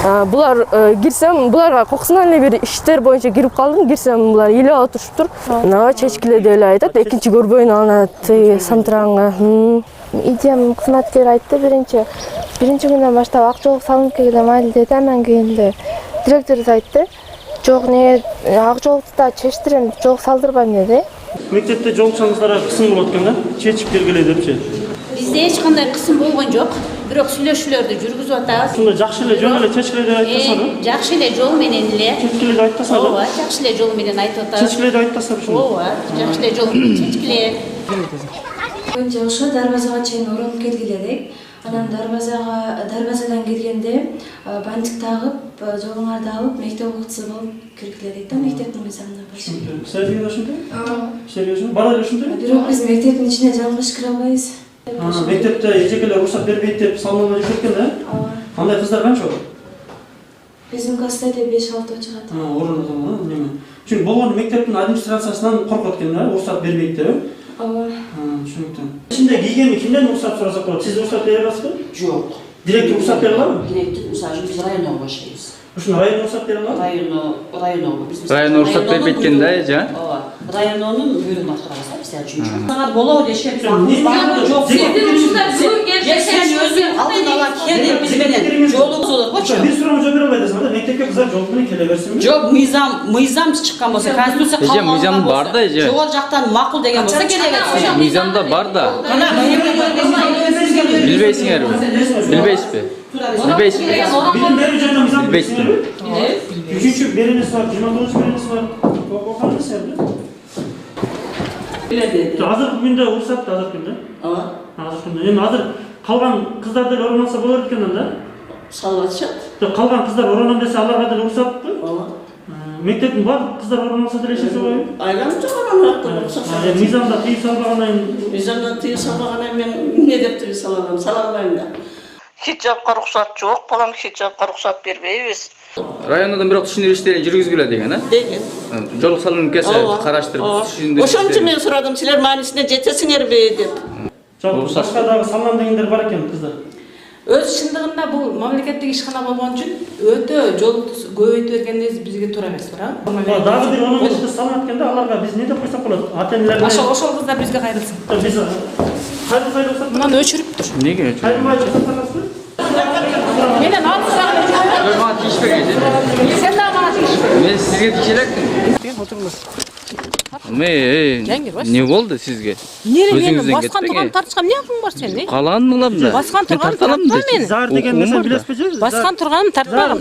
Булар кирсем, буларга кокусунан эле бир иштер боюнча кирип калдым. Кирсем, булар эле отуруптур. Чечкиле деп эле айтат. Экинчи көрбөйүн ана Самтыранга. Идем кызматкер айтты биринчи күндөн баштап ак жол салынып келген майыл деди. Андан кийин директорубуз айтты. Жок, не ак жолду да чечтирем, жол салдырбайм деди. Мектепте жолчаңыздарга кысым болот экен да, чечип бергиле депчи. Бизде эч кандай кысым болгон жок. Бирок сүйлөшүүлөрдү жүргүзүп атабыз. Ушундай жакшы эле жөн эле чечкиле деп айтпасаңы? Жакшы эле жол менен эле. Чечкиле деп айтпасаңы? Ооба, жакшы эле жол менен айтып атабыз. Чечкиле деп айтпасаңы ушуну? Ооба, жакшы эле жол менен чечкиле. Önce ошо дарбазага чейин оронуп келгиле элек. Анан дарбазадан келгенде бантик тагып, жолуңарды алып, мектеп окуучусу болуп киргиле дейт да, мектептин мыйзамына башка. Сиз деген ошентип? Сиз ошентип? Бала эле ошентип? Бирок биз мектептин ичине жалгыш кире албайбыз. Мектепте эжекелер уруксат бербейт деп салмалма жүрүп экен да? Андай кыздар канча бар? Биздин класста 5-6 чыгат. Орун алган неме? Чүнкү болгон мектептин администрациясынан коркот экен да, уруксат бербейт деп. Ооба. Түшүнүктүү. Ичинде кийгенди кимден уруксат сурасак болот? Сиз уруксат бере аласызбы? Жок. Директор уруксат бере алабы? Директор, мисалы үчүн биз районго баштайбыз. Ушуну район уруксат бере алабы? Районго. Район уруксат бербейт экен да, эже? Ооба. Районнун буйругун аткарабыз да, биз үчүнчү. Сагат болобу дешкен. Жок, Сиздин ушундай бүгүн сен өзүң алдын ала кел деп биз менен жолугуз болот го. Бир суроого жооп бере албайсыңар да, мектепке кыздар жол менен келе берсинби? Жок, мыйзам чыккан болсо, конституция калган. Эже, мыйзам бар да, эже. Жогору жактан макул деген болсо келе берсин. Мыйзамда бар да. Билбейсиңерби? Билбейсизби? Билбейсизби? Билим берүү жөнүндө мыйзам билесиңерби? Үчүнчү беренеси бар, 29 беренеси бар. Окугансызбы? Азыркы күндө уруксат азыркы күндө. Ооба. Азыркы күндө. Эми азыр калган кыздар деле орун алса болот экен да? Салып атышат. Калган кыздар оронон десе аларга деле уруксатпы? Ооба. Мектептин баардык кыздар орун алса деле эчеси койбойбу? Айланып жогору уруксат. Мыйзамда тыюу салбагандан кийин Мыйзамдан тыюу салбагандан мен эмне деп тыюу салам? Сала албайм да. Хиджабка рухсат жок, балам хиджабка рухсат бербейбиз. Райондан бирок түшүндүрүү иштерин жүргүзгүлө деген, Деген. Жолук салынып келсе караштырып түшүндүрүү. Ошон үчүн мен сурадым, силер маанисине жетесиңерби деп. башка дагы салам дегендер бар экен кыздар. Өз чындыгында бул мамлекеттик ишкана болгон үчүн өтө жолду көбөйтүп бергенибиз бизге туура эмес, туура? Дагы бир 15 кыз салынат экен да, аларга биз не деп койсок болот? Ата-энелерге Ошол кыздар бизге кайрылсын. Биз кайрылбай рухсат. Мынаны өчүрүптүр. Неге өчүрүп? Кайрылбай рухсат аласызбы? Менен алсагы Мага тийишпеген. сен дагы мага тийишпе. Мен сизге тийише элекмин. Отурыңыз. Не болду сизге? Мени баскан турган тартышкан эмне акың бар сенин? Калаган мыңлап да. Баскан турганым тартпа мени. Зар деген нерсени билесизби же? Баскан турганым тартпаган.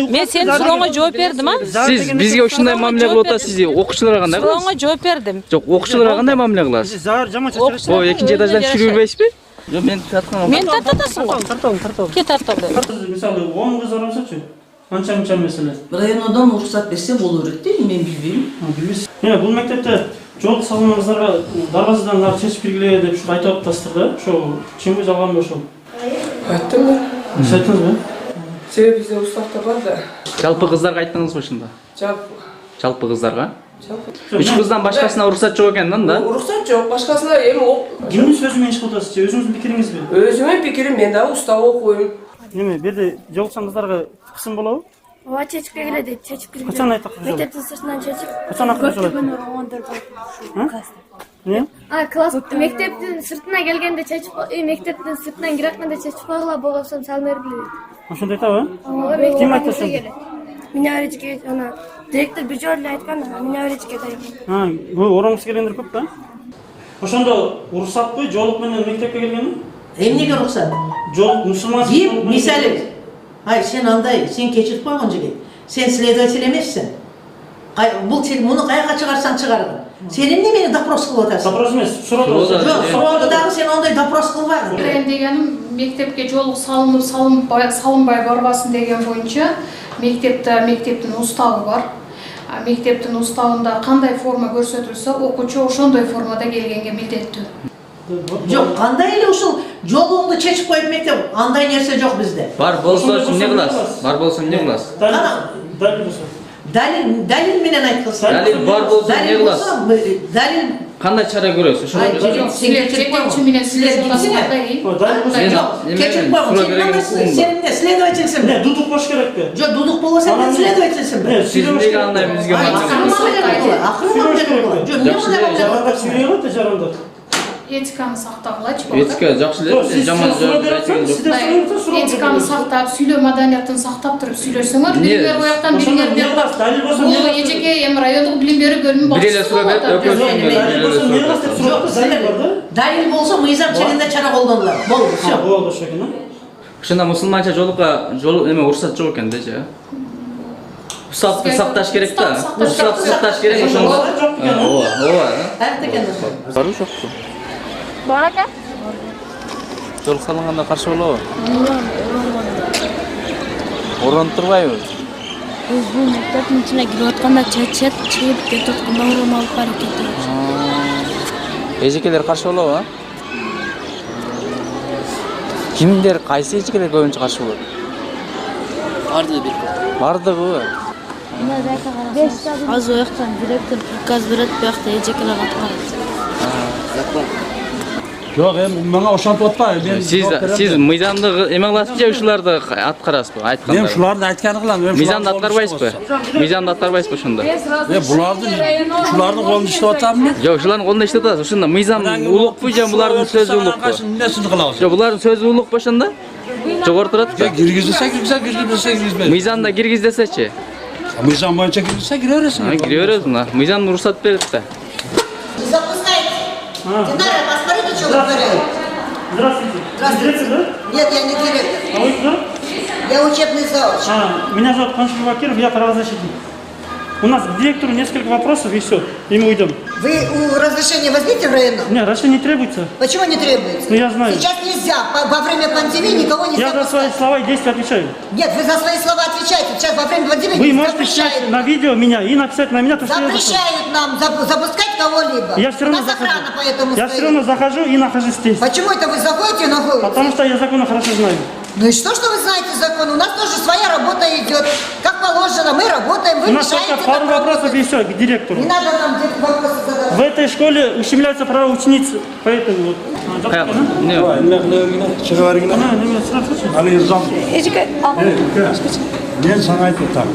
Мен сенин сурооңо жооп бердим, а? Сиз бизге ушундай мамиле кылып атасыз, сиз окуучуларга кандай кыласыз? Сурооңо жооп бердим. Жок, окуучуларга кандай мамиле кыласыз? Зар жаман чачырасыз. О, экинчи этаждан түшүрбөйсүзбү? Жок, мен тарткан. Мен тартатасың го. Тартабы. Ке тартабы. Мисалы 10 кыз орамсачы. Канча меселе? Райондан уруксат берсе болор экен, мен билбейм. Билбейсиз. Мына бул мектепте жол салымыңыздарга дарбазадан ар чечип киргиле деп ушу айтып атасыздар да. Ошо чынбы жалганбы ошол? Айттым да. Сиз айттыңызбы? Себеби бизде уставда бар да. Жалпы кыздарга айттыңызбы ушунда? Жалпы кыздарга? Жалпы. 3 кыздан башкасына уруксат жок экен да? Уруксат жок, башкасына Кимдин сөзү менен иш кылып атасыз же өзүңүздүн пикириңизби? өзүмдүн пикирим, мен дагы устав окуйм. Неме, бу жерде жолуксан кыздарга кысым болобу? Ооба, чечип келгиле дейт, чечип киргиле. Качан айттык? Мектептин сыртынан чечип. Качан акыры жолойт? Не? Класс мектептин сыртына келгенде чечип, мектептин сыртынан кире атканда чечип койгула, болбосо салып бергиле дейт. Ошондой айтабы? Ким айтты ошондо? Меня öğreticiге, ана директор бир жолу эле айткан, меня öğreticiге дайым. Бул ороңуз келгендер көп да? Ошондо уруксатпы жолук менен мектепке келгени? Эмнеге рухсат? Жолук мусулман. Бир мисалы. Ай, сен андай, сен кечирип койгон жигит. Сен следователь эмессиң. Бул сен муну каяка чыгарсаң чыгаргын. Сен эмне мени допрос кылып атасың? Допрос эмес, суроо. Жок, суроо дагы сен ондай допрос кылбагын. Мен дегеним мектепке жолук салынбай барбасын деген боюнча мектептин уставы бар. Мектептин уставында кандай форма көрсөтүлсө, окуучу ошондой формада келгенге милдеттүү. Жок, кандай эле ушул жолуңду чечип коюп мектеп, андай нерсе жок бизде. Бар болсо эмне кыласыз? Бар болсо эмне кыласыз? Далил менен айткылсаң. Далил бар болсо эмне кыласыз? Далил Кандай чара көрөсүз? Силер жетекчи менен сүйлөшүп кийин. Keçirip koyun. Senin namazsın. Senin de следовательsin. Ne, duduk boş gerekti. Jo duduk bolsa sen следовательsin. Ne, Сиздин деги андай бизге Akıllı керек. Jo не мындай Жарандап сүйлөйбөт да жарандап. Этиканы сактагылачы. Этика жакшы эле, жаман жок. Этиканы сактап, сүйлөө маданиятын сактап туруп сүйлөшсөңөр, бириңер бояктан бириңер бул эжеке эми райондук билим берүү бөлүмүнүн Бир эле суроо берип, Dalil bolsa mıyzam çelinde çara kollanırlar. Bol. Болду ошо экен, а? Ошондо мусулманча жолукка жол эме уруксат жок экен дечи. Устапты сакташ керек да. Устапты сакташ керек ошондо. Ооба, ооба. Ayakta kendin. Барбы жокпу? Бар экен. Жол салынганда каршы болобу? Оронуп турбайбы? Биз бул мектептин ичине кирип атканда чечет чыгып кетип атканда орун алып барып кетебиз. Эжекелер каршы болобу, а? Кимдер, кайсы эжекелер көбүнчө каршы болот? Бардыгы. Аз ояктан директор приказ берет, биякта эжекелер аткарат. Жок, эми мага ошентип атпайбы. Сиз мыйзамдык эме кыласызбы же ушуларды айткарасызбы? Айтканда. Мен ушуларды айтканы кылам. Мыйзамды аткарбайсызбы? Мыйзамды аткарбайсызбы ошондо? Булардын ушулардын колунда иштеп атамын мен. Жок, ушулардын колунда иштеп атасыз. Ошондо мыйзам улукпу же булардын сөзү улукпу? Эмнесин кылабыз? Жок, булардын сөзү улукпу ошондо? Жогору турат да. Киргизсе, киргизбесе киргизбейт. Мыйзамда киргиз десечи? Мыйзам боюнча киргизсе кире бересиң. Кире бересиң да. Мыйзам уруксат берет да. Запускайте. Динара, посмотрите, что вытворяют. Здравствуйте. Директор, да? Нет, я не директор. А вы кто? Я учебный завуч. Меня зовут Паншин Бакиров, я правозащитник. У нас к директору несколько вопросов и все, и мы уйдем. Вы разрешение возьмите в районом? Нет, разрешение не требуется. Почему не требуется? Ну я знаю. Сейчас нельзя, во время пандемии никого нельзя. Я за свои слова и действия отвечаю. Нет, вы за свои слова отвечаете. Сейчас во время пандемии Вы можете снять на видео меня и написать на меня, то, что я запрещают нам запускать кого-либо. Я все равно У нас охрана поэтому Я стоит. все равно захожу и нахожусь здесь. Почему это вы заходите и находитесь? Потому что я законы хорошо знаю. Ну и что вы знаете закон? У нас тоже своя работа идет. Как положено, мы работаем, вы У нас мешаете. только пару вопросов и все к директору. Не надо нам вопросы задавать. В этой школе ущемляются права учениц, поэтому вот. Мен сага айтып атам.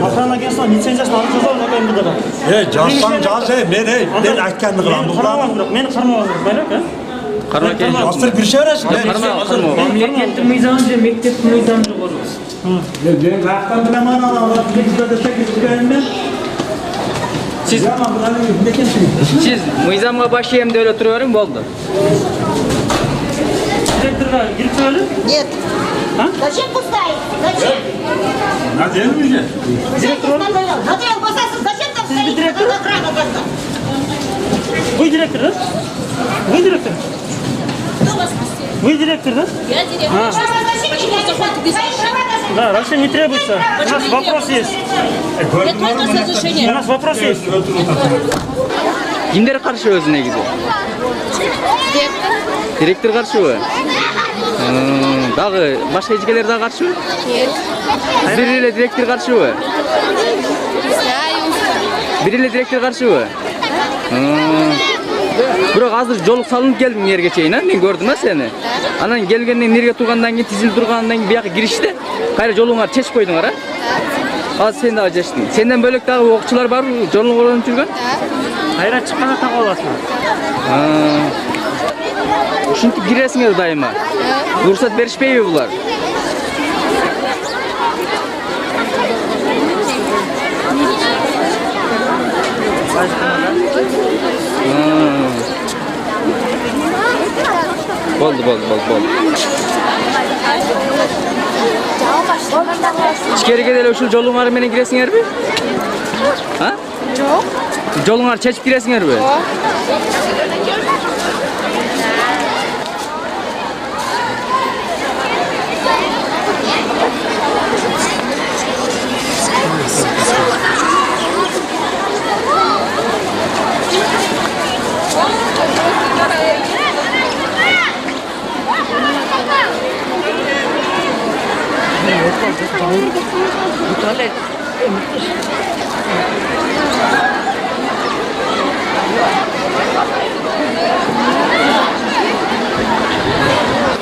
Охрана агентства лицензиясын алып жазабыз акайын бұларға. Жазсаң жаз, мен айтканды кылам. Мені қармауыңыз керек, а? Карма келин жок. Астыр кирше бересиң. Мемлекеттің мыйзамы же мектептің мыйзамы жогору. Мен каяктан билем аны алып кетип Сиз мыйзамга баш ийем деп эле тура бериң, болду. Директорға кирип сөйле? Нет. Зачем пускаете? Зачем? Надел уже. Директор посадил. Зачем там стоит охрана тогда? Вы директор, да? Вы директор? Вы директор, да? Я директор. Почему заходите без разрешения? Да, разрешение не требуется. У нас вопрос есть. Нет, можно с разрешения. У нас вопрос есть. Кимдер каршы өзү негизи? Директор каршыбы? Дагы башка эжекелер дагы каршыбы? Нет. Бир эле директор каршыбы? Знаю. Бир эле директор каршыбы? Бирок азыр жол салынып келдиң жерге чейин, мен көрдүм а сени. Анан келгенден жерге тургандан кийин тизилип тургандан кийин бияка киришти. Кайра жолуңарды чечип койдуңар, а? Азыр сен дагы чечтиң. Сенден бөлөк дагы окуучулар барбы? Жолун колдонуп жүргөн? Кайра чыкканда так аласың. Ушинтип киресиңер дайыма. Уруксат беришпейби булар? Болду. Ичкериге деле ушул жолуңар менен киресиңерби? А? Жок. Жолуңар чечип киресиңерби?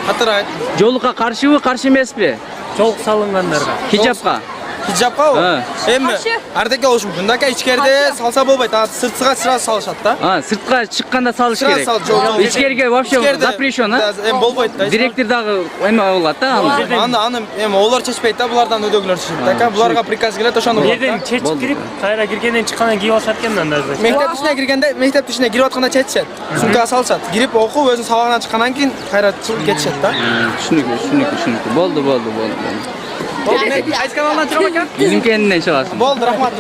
Катар айт. Жолукка каршыбы, каршы эмеспи? Жолук салынгандарга. Хижапка. Хижапка? Эми ардеке болушу мүмкүн. Дака ичкерде салса болбойт. Сыртыга сразу салышат да. Сыртка чыкканда салыш керек. Сразу Ичкерге вообще запрещен, а? Эми болбойт да. Директор дагы эме болот да. Аны эми олар чечпейт да, булардан өдөгүлөр чечет. Дака буларга приказ келет, ошону болот. Жерден чечип кирип, кайра киргенден чыккандан кийип алышат экен анда. Мектеп ичине киргенде, мектеп ичине кирип атканда чечишет. Сумкага салышат. Кирип окуп, өзүнүн сабагынан чыккандан кийин кайра чыгып кетишет да. Түшүнүктүү. Болду. Айткандан чыгып экен. Bizimki elinden çalasın. Болду, рахмат.